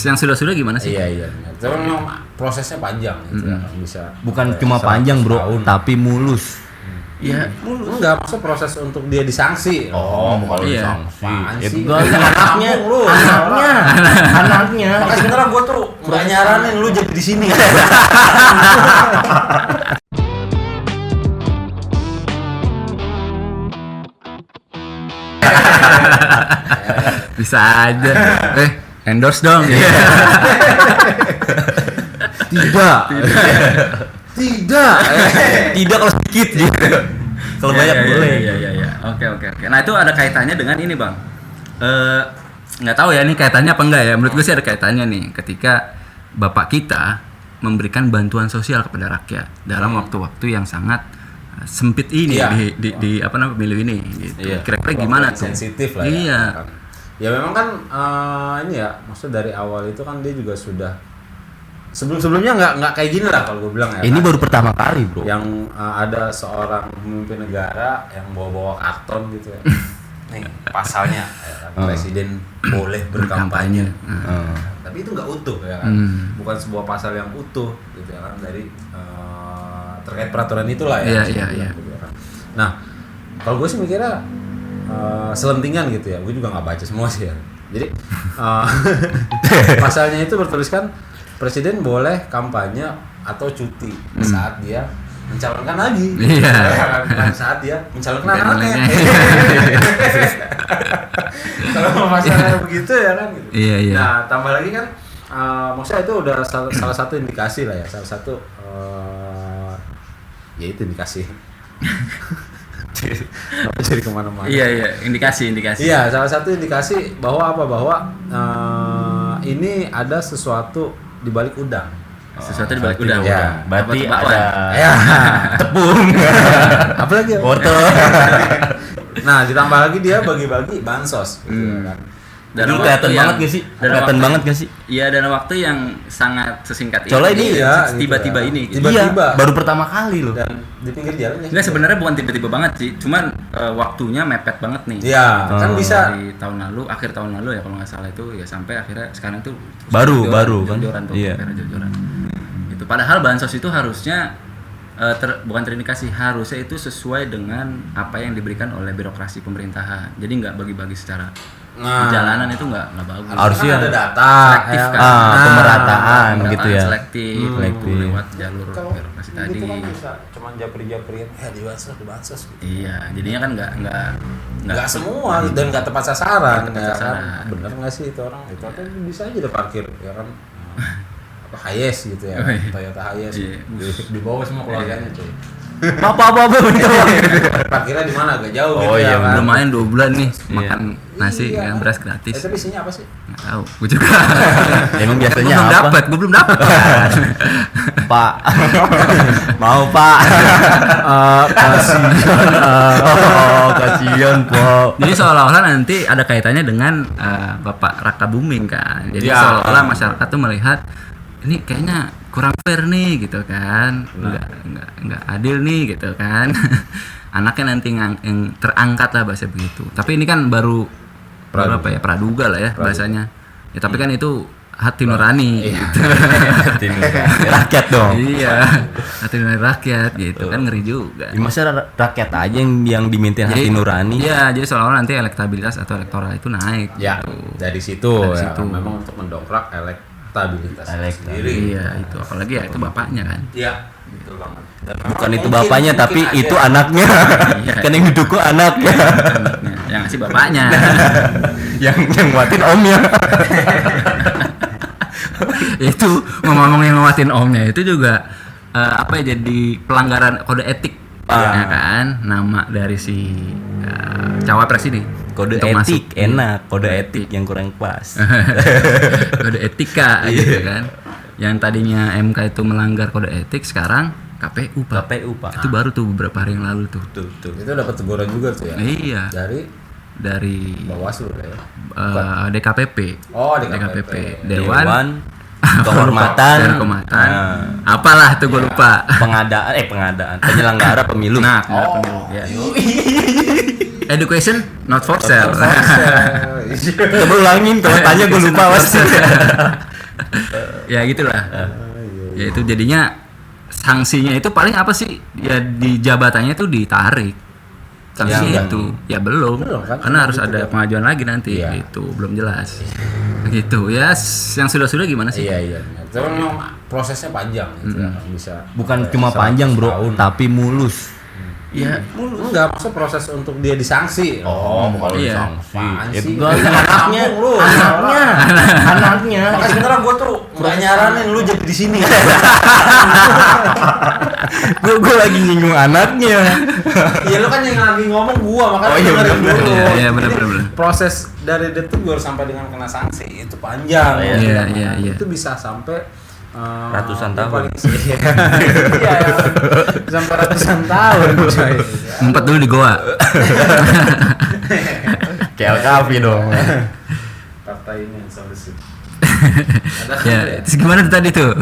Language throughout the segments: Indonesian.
yang sudah gimana sih? Iya. Tapi memang prosesnya panjang gitu ya. Bisa. Bukan cuma panjang bro, tapi mulus. Iya. Enggak, maksud proses untuk dia disanksi. Kalau iya. disangsi. Itu Anaknya. Makanya sebenarnya gue tuh nggak nyaranin lu jadi di sini. Bisa aja. Endorse dong. Tidak kalau sedikit gitu. Kalau banyak boleh. Iya. Oke. Nah itu ada kaitannya dengan ini bang. Nggak tahu ya ini kaitannya apa enggak ya. Menurut gue sih ada kaitannya nih. Ketika bapak kita memberikan bantuan sosial kepada rakyat dalam waktu-waktu yang sangat sempit ini di apa namanya pemilu ini. Gitu. Iya. Kira-kira gimana tuh? Sensitif lah. Iya. Ya memang kan ini ya. Maksudnya dari awal itu kan dia juga sudah sebelumnya nggak kayak gini lah kalau gue bilang ya. Ini baru pertama kali bro. Yang ada seorang pemimpin negara yang bawa karton gitu ya. Nih pasalnya ya kan, presiden boleh berkampanye. Tapi itu nggak utuh ya kan. Bukan sebuah pasal yang utuh gitu ya kan dari terkait peraturan itulah ya. Iya. Nah kalau gue sih mikirnya selentingan gitu ya. Gue juga nggak baca semua sih ya. Jadi pasalnya itu bertuliskan presiden boleh kampanye atau cuti saat dia mencalonkan lagi. Iya. Saat dia mencalonkan anaknya. Kalau masalahnya begitu ya kan gitu. Iya. Nah, tambah lagi kan maksudnya itu udah salah satu indikasi lah ya. Salah satu ya itu indikasi. Jadi kemana-mana. Iya, indikasi. Iya, salah satu indikasi bahwa ini ada sesuatu di balik udang. Sesuatu di balik udang. Ya, berarti Bakwan. ada tepung. Apalagi Wortel. Nah, ditambah lagi dia bagi-bagi bansos gitu kan. Dan Itu kelihatan banget gak sih? Kelihatan banget gak sih? Iya, dalam waktu yang sangat sesingkat Soalnya ini tiba-tiba gitu ya. ini. Gitu. Tiba-tiba. Iya, baru pertama kali loh. Dan di pinggir jalan ya. Enggak, sebenarnya bukan tiba-tiba banget sih, cuman waktunya mepet banget nih. Iya, kan bisa Dari tahun lalu, akhir tahun lalu ya kalau nggak salah itu ya sampai akhirnya sekarang tuh Baru kan? jor-joran tuh, Iya. jor-joran. Itu padahal bansos itu harusnya bukan terindikasi, harusnya itu sesuai dengan apa yang diberikan oleh birokrasi pemerintahan. Jadi nggak bagi-bagi secara di jalanan itu nggak bagus. Harusnya ada data selektif kan. pemerataan gitu ya. Selektif lewat jalur Kalau birokrasi tadi. gitu kan bisa cuman japri-japrin di bansos gitu. Iya, jadinya kan Nggak semua dan nggak tepat sasaran. Nggak tepat ya sasaran. kan? Bener nggak sih itu orang? Itu kan bisa aja dia parkir ya kan. Apa Hiace gitu ya. Oh, iya. Toyota Hiace. Iya. Dibawa semua keluarganya cuy. Apa bentar. Parkirnya di mana agak jauh Oh, gitu iya, ya kan. Lumayan 2 bulan nih makan nasi Iya. kan, beras gratis. Tapi isinya apa sih? Nggak tahu, gue juga. Emang biasanya Gue apa? belum dapat. Pak. Mau Pak. Kasihan Pak. Jadi seolah-olah nanti ada kaitannya dengan Bapak Raka Buming kan. Jadi Ya. seolah-olah masyarakat tuh melihat ini kayaknya kurang fair nih gitu kan. Enggak adil nih gitu kan. Anaknya nanti yang terangkat lah bahasa begitu. Tapi ini kan baru apa ya? Praduga lah ya bahasanya. Ya tapi kan itu hati nurani gitu. Rakyat dong. Iya, hati nurani rakyat gitu kan, ngeri juga. Ya, masa rakyat aja yang dimintain hati nurani. Iya, jadi seolah-olah nanti elektabilitas atau elektoral itu naik. Ya, gitu. dari situ Dari ya. situ. Memang untuk mendongkrak elektabilitas sendiri. Iya, itu apalagi ya itu bapaknya kan. Iya, betul banget. Dan Bukan itu mungkin- bapaknya mungkin tapi aja itu anaknya. Iya. Kan yang didukung anaknya. Anaknya. Yang ngasih bapaknya. yang nguatin omnya. Itu ngomong yang nguatin omnya itu juga apa ya, jadi pelanggaran kode etik. Ya kan, nama dari si cawapres ini. Kode Untuk etik masuk. enak, kode etik yang kurang pas. Kode etika gitu kan. Yang tadinya MK itu melanggar kode etik, sekarang KPU Pak. KPU Pak. Itu baru tuh beberapa hari yang lalu tuh. Itu dapat teguran juga tuh ya. Iya. Dari Bawaslu ya. DKPP. Oh, DKPP. Dewan Kehormatan. Dewan Kehormatan. Apalah tuh gue lupa. pengadaan penyelenggara pemilu. Nah, pemilu. Ya. Education not for sale. Coba ulangin kalau tanya gue lupa pasti. Ya gitulah. Ya itu jadinya sanksinya itu paling apa sih? Ya di jabatannya itu ditarik. Sanksinya Yang- itu ya belum, kan? karena harus ada pengajuan lagi nanti. Iya. Itu belum jelas. Gitu ya. Yang sudah gimana sih? Iya. Tapi memang prosesnya panjang gitu ya. Bisa Bukan sampai cuma 100 panjang bro, tahun. tapi mulus. Ya, Enggak, maksud proses untuk dia disanksi. kalau Iya. disangsi. Apaan Itu sih? anaknya, Kampung lu. anaknya. Makanya sebenarnya gue tuh nggak nyaranin lu jadi di sini. Gue lagi nyinggung anaknya. Iya lu kan yang lagi ngomong gua, makanya Oh, iya, dengerin bener. dulu. Iya, bener, Jadi, bener. proses dari detik baru sampai dengan kena sanksi itu panjang. Iya. Itu bisa sampai Ratusan tahun. Iya, sampai ratusan tahun coy. ngumpet dulu di goa. KLKV dong. Partai ini yang solusi. Ya, terus gimana tuh tadi tuh?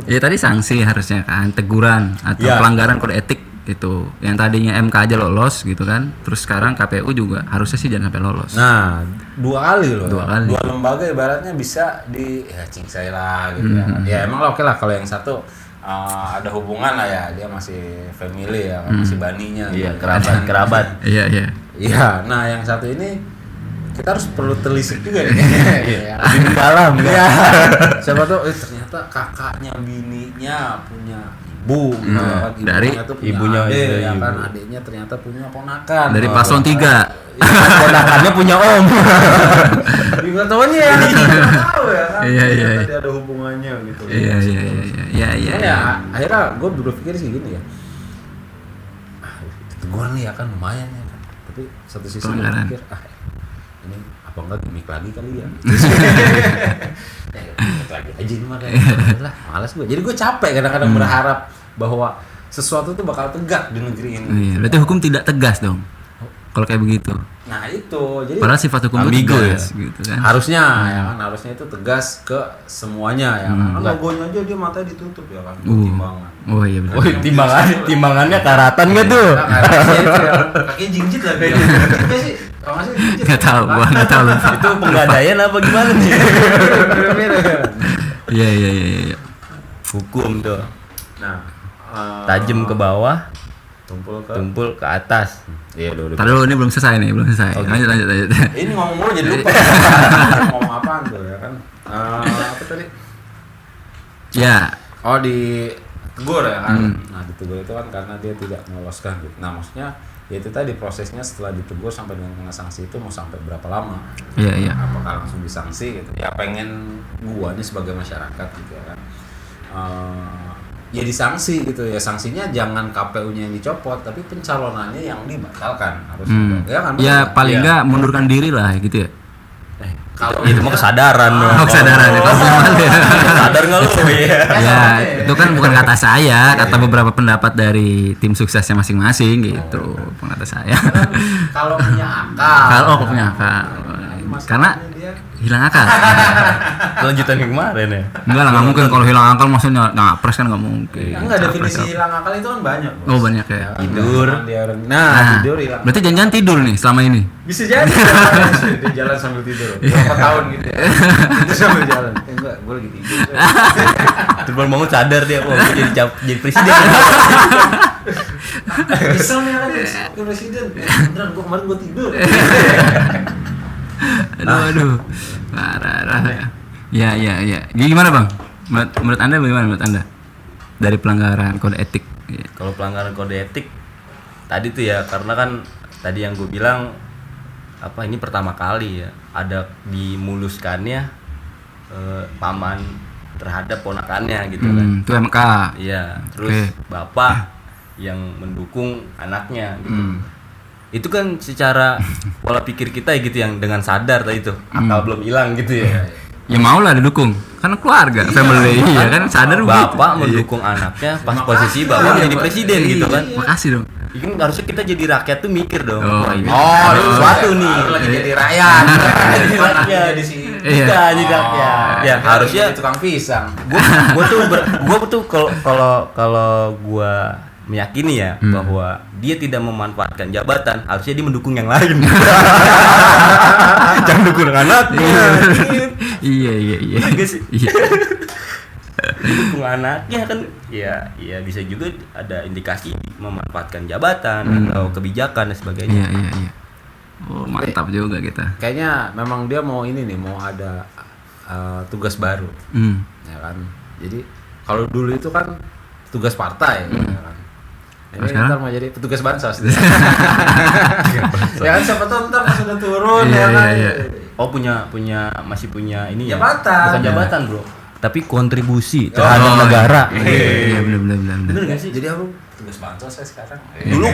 Ya tadi sanksi harusnya kan, teguran atau Ya. pelanggaran kode etik itu. Yang tadinya MK aja lolos gitu kan. Terus sekarang KPU juga harusnya sih jangan sampai lolos. Nah, 2 kali loh. Dua kali. 2 lembaga ibaratnya bisa di cingsai lah gitu ya. Ya emang oke lah kalau yang satu ada hubungan lah ya, dia masih family ya, masih baninya. Iya, gitu. kerabat. Iya. Iya, nah yang satu ini kita harus perlu telisik juga nih. Iya. Lebih dalam. Iya. Siapa tahu ternyata kakaknya bininya punya ibu gitu kan. dari Ibunya tuh punya ibunya, adik, iya, ya kan ibu. adiknya ternyata punya ponakan. Dari paslon 3. Ponakannya punya om. Juga tahunya ya. Nggak tahu ya kan. Iya. Tadi ada hubungannya gitu. Iya. Cuman ya akhirnya gue berpikir sih gini ya. Tegur nih ya kan lumayan ya kan. Tapi satu sisi gue Pelanggaran. pikir ini apa enggak gimmick lagi kali ya. Gimmick lagi aja ini mah lah malas gue. Jadi gue capek kadang-kadang berharap bahwa sesuatu tuh bakal tegak di negeri ini. Iya, berarti hukum tidak tegas dong. Kalau kayak begitu. Nah itu jadi Padahal sifat hukum itu ambigu tegas gitu kan. harusnya ya kan harusnya itu tegas ke semuanya ya kan. Enggak. Logonya aja dia matanya ditutup ya kan. Uh. Timbangan. Oh iya benar. Woi, timbangannya karatan nggak tuh? Nah, harusnya itu ya. Pakai jinjit lagi. Ya. Jinjitnya sih, kalau nggak sih jinjit. Nggak tahu, gua nggak tahu lupa. Itu penggadaian apa gimana nih? Iya. Hukum tuh. Nah, Tajam ke bawah, tumpul ke atas. Iya udah. Tadi dulu ini belum selesai nih, belum selesai. Lanjut. Ini ngomong mulu jadi lupa. Ngomong apaan tuh ya kan? Apa tadi? Ya, Oh ditegur ya kan? Nah ditegur itu kan karena dia tidak meloloskan gitu. Nah maksudnya ya itu tadi prosesnya setelah ditegur sampai dengan kena sanksi itu mau sampai berapa lama? iya. Apakah langsung disanksi gitu? Ya pengen gua nih sebagai masyarakat gitu ya kan? Ya disanksi gitu ya, sanksinya jangan KPU-nya yang dicopot tapi pencalonannya yang dibatalkan harusnya. Ya kan? Ya benar? paling Iya. nggak mundurkan diri lah gitu ya. Kalau Itu mah kesadaran dong. Oh, kesadaran itu. Sadar nggak lu? Iya. Ya, itu kan bukan kata saya, kata beberapa pendapat dari tim suksesnya masing-masing gitu. Bukan kata saya. kalau punya akal. Kalau punya akal. Karena dia hilang akal. Lanjutan yang kemarin ya. Enggak lah, nggak mungkin kalau hilang akal maksudnya ngapres kan nggak mungkin. enggak Capres definisi apa. hilang akal itu kan banyak. Bos. Oh banyak ya. Tidur. Nah, Nah, tidur hilang. berarti jangan tidur nih selama ini. Bisa jadi dia jalan sambil tidur. Berapa tahun gitu ya. Itu sambil jalan. Enggak, gue lagi tidur. Terus bangun sadar dia, wah gua jadi presiden. Bisa nih kan ke presiden. Beneran gue kemarin gue tidur. Aduh. Parah. Ya. Gimana bang? Menurut anda bagaimana menurut anda dari pelanggaran kode etik? Ya. Kalau pelanggaran kode etik tadi tuh ya, karena kan tadi yang gue bilang apa ini pertama kali ya ada dimuluskannya paman terhadap ponakannya gitu kan. Itu MK. Iya, terus Oke. bapak yang mendukung anaknya gitu. Itu kan secara pola pikir kita ya gitu yang dengan sadar tadi itu akal belum hilang gitu ya. Ya mau lah didukung, kan keluarga, family, iya kan sadar Bapak begitu. mendukung anaknya pas posisi bapak menjadi presiden gitu kan. Makasih dong. Ini kan harusnya kita jadi rakyat tuh mikir dong. Oh, Wah, iya. ini Oh, ada sesuatu nih. Lu lagi jadi rakyat. Jadi rakyat di sini. Iya. Kita jadi rakyat. Ya harusnya jadi tukang pisang. gua tuh kalau gua meyakini ya bahwa dia tidak memanfaatkan jabatan, harusnya dia mendukung yang lain. Jangan dukung anaknya. Iya. Enggak sih? Iya. Dukung anaknya kan ya bisa juga ada indikasi memanfaatkan jabatan atau kebijakan dan sebagainya. Iya. Oh, mantap juga kita. Kayaknya memang dia mau ini nih, mau ada tugas baru. Ya kan. Jadi kalau dulu itu kan tugas partai ya kan. Ini ntar mau jadi petugas bansos. Ya kan siapa tahu ntar pas udah turun ya kan. Oh masih punya ini ya. Jabatan. Bukan jabatan, Bro. Tapi kontribusi terhadap negara. Iya, benar. Bener gak sih? Jadi aku tugas bansos saya sekarang. Dulu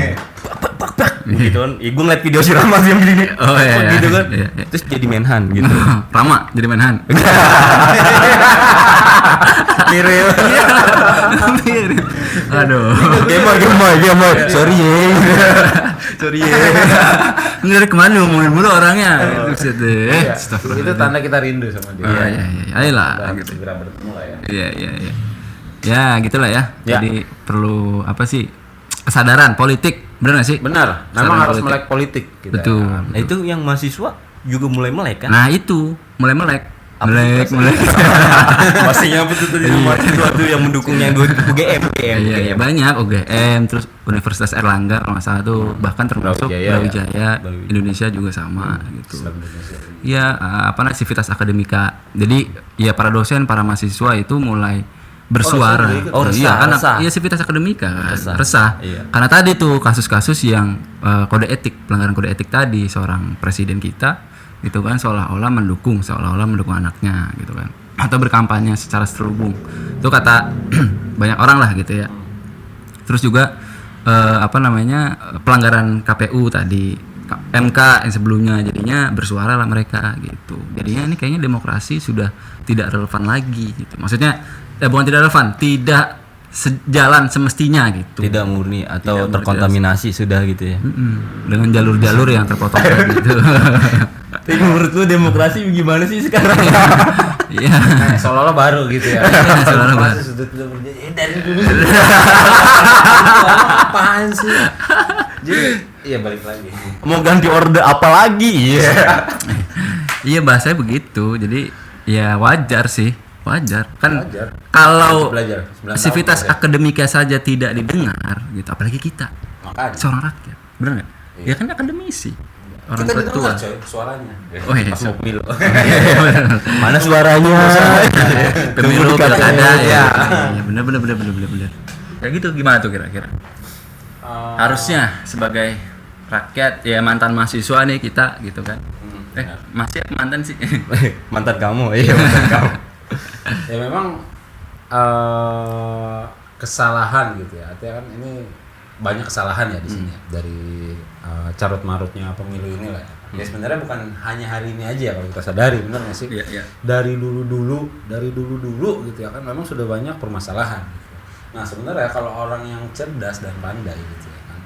bak gitu kan. Gue ngeliat video si Rama yang gini. Oh iya. Gitu kan. Iya. Terus jadi menhan gitu. Rama jadi Menhan. Mirip. Aduh. Gemoy. Sorry ya. Ini dari kemana ngomongin mulu orangnya? Iya. Itu tanda kita rindu sama dia. Iya. Ayolah Dan gitu. segera bertemu lah ya. Iya. Ya, gitulah ya. Ya. Jadi perlu apa sih? Kesadaran politik. Benar gak sih? Benar. Kesadaran Memang harus politik. melek politik kita. Betul. Ya. Nah, itu yang mahasiswa juga mulai melek kan? Nah, itu mulai melek. Melek. Pastinya apa tuh tadi mahasiswa tuh yang mendukung yang UGM. Iya, banyak UGM, terus Universitas Erlangga kalau nggak salah tuh, bahkan termasuk Brawijaya, Indonesia juga sama gitu. Iya, sivitas akademika. Jadi ya para dosen, para mahasiswa itu mulai bersuara. Iya, sivitas akademika kan. Resah. Iya. Karena tadi tuh kasus-kasus yang kode etik, pelanggaran kode etik tadi seorang presiden kita gitu kan, seolah-olah mendukung anaknya gitu kan, atau berkampanye secara terselubung. Itu kata banyak orang lah gitu ya. Terus juga pelanggaran KPU tadi, MK yang sebelumnya, jadinya bersuara lah mereka gitu. Jadinya ini kayaknya demokrasi sudah tidak relevan lagi gitu. Maksudnya bukan tidak relevan, tidak sejalan semestinya gitu. Tidak murni atau terkontaminasi sudah gitu ya. Dengan jalur-jalur yang terpotong gitu. Tapi menurut lu demokrasi gimana sih sekarang? Iya. Seolah-olah baru gitu ya. Seolah-olah baru. Sudah tidak berjaya dari dulu. Apaan sih? Jadi iya balik lagi. Mau ganti orde apa lagi? Iya. Iya, bahasanya begitu. Jadi ya wajar sih. Wajar. Kan Wajar. kalau Belajar. 9 sivitas tahun akademika saja tidak didengar gitu, apalagi kita Makanya. seorang rakyat. Benar enggak? Ya kan akademisi. Orang kita tua. didengar coy suaranya. Oh iya. Pas mau pemilu. Mana suaranya? Pemilu Tunggu di pilkada KPU. ya. Iya, benar. Kayak gitu gimana tuh kira-kira? Harusnya sebagai rakyat ya, mantan mahasiswa nih kita gitu kan. Masih mantan sih. Mantan kamu, iya mantan kamu. Ya memang kesalahan gitu ya. Artinya kan ini banyak kesalahan ya di sini ya, dari carut marutnya pemilu ini lah ya. Ya sebenarnya bukan hanya hari ini aja kalau kita sadari, benar nggak sih? Iya. Dari dulu gitu ya kan memang sudah banyak permasalahan. Gitu. Nah sebenarnya kalau orang yang cerdas dan pandai gitu ya kan,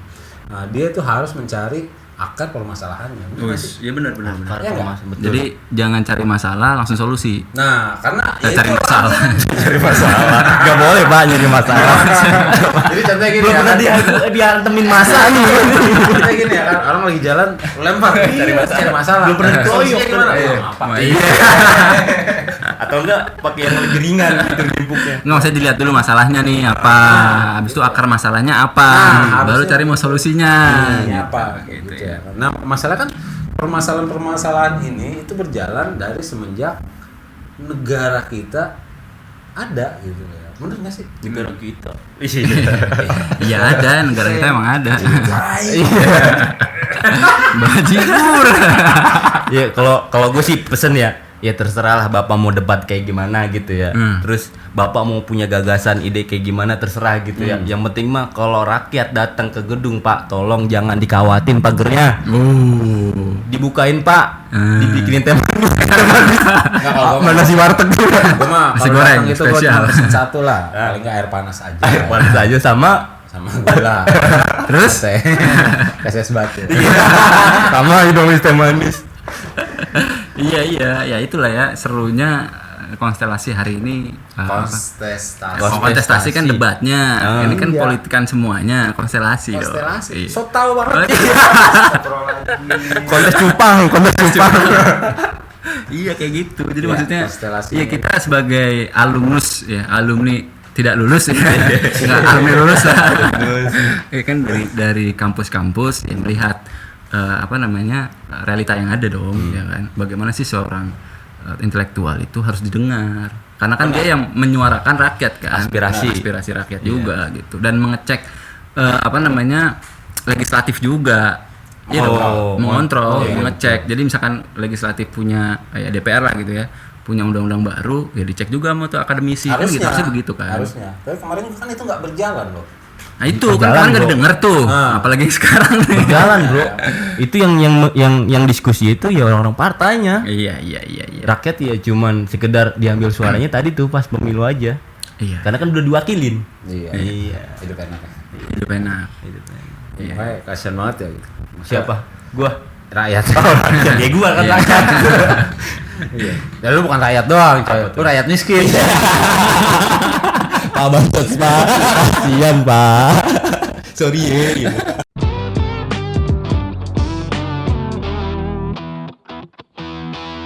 nah dia itu harus mencari akar permasalahannya. Benar nggak sih? Iya benar. Ya nggak? Jadi jangan cari masalah, langsung solusi. Nah karena Cari masalah. Cari masalah. Gak boleh Pak nyari masalah. Jadi contohnya gini Belum ya pernah kan. dihantemin masa nih. Contohnya gini ya kan, orang lagi jalan lempar cari masalah. Belum pernah Solusinya dikoyok gimana? kan? Apa? Iya. Atau enggak pakai yang lebih ringan gitu timpuknya. Nggak usah dilihat dulu masalahnya nih apa. Habis itu akar masalahnya apa. Nah, Baru harusnya- cari mau solusinya. Ini apa gitu ya. Nah, masalah kan permasalahan ini itu berjalan dari semenjak negara kita ada gitu ya. Bener nggak sih? Negara kita. Iya ada, negara kita emang ada. Bajingur. Iya, kalau gue sih pesen ya terserah lah Bapak mau debat kayak gimana gitu ya. Terus Bapak mau punya gagasan ide kayak gimana terserah gitu ya. Yang penting mah kalau rakyat datang ke gedung Pak, tolong jangan dikawatin pagernya. Dibukain Pak. Dibikinin teh manis. Nggak, kalau gua Mana si warteg tuh? Gue mah Nasi kalau goreng datang itu gue spesial. cuma pesen satu lah. Paling nggak air panas aja. Panas aja sama gula. Terus? Teh. Es batu. sama hidung teh manis. Iya, ya itulah ya serunya konstelasi hari ini. Kontestasi kan debatnya, ini kan Iya. politikan semuanya, konstelasi. dong. Konstelasi. Iya. So tau banget. Kontes cupang. Iya kayak gitu. Jadi Iya, maksudnya konstelasinya ya kita sebagai alumnus ya, alumni tidak lulus ya. Enggak alumni lulus lah. Ya kan dari kampus-kampus ya melihat apa namanya realita yang ada dong ya kan. Bagaimana sih seorang intelektual itu harus didengar. Karena kan dia yang menyuarakan rakyat kan. Aspirasi rakyat juga gitu dan mengecek apa namanya legislatif juga. Iya dong, mengontrol, mengecek. Jadi misalkan legislatif punya ya DPR lah gitu ya, punya undang-undang baru, ya dicek juga sama tuh akademisi kan gitu, harusnya begitu kan. Harusnya. Tapi kemarin kan itu nggak berjalan loh. Nah itu kan kemarin nggak didengar tuh, apalagi sekarang nih. Jalan bro, itu yang diskusi itu ya orang-orang partainya. Iya. Rakyat ya cuman sekedar diambil suaranya tadi tuh pas pemilu aja. Iya. Karena kan udah diwakilin. Iya. Hidup enak. Hidup enak. Iya. Kasian banget ya. Siapa? Gua. Rakyat. Ya gua kan rakyat. Iya. Ya lu bukan rakyat doang, coy. Lu rakyat miskin. Pak Bansos Pak. Kasian Pak. Sorry ya.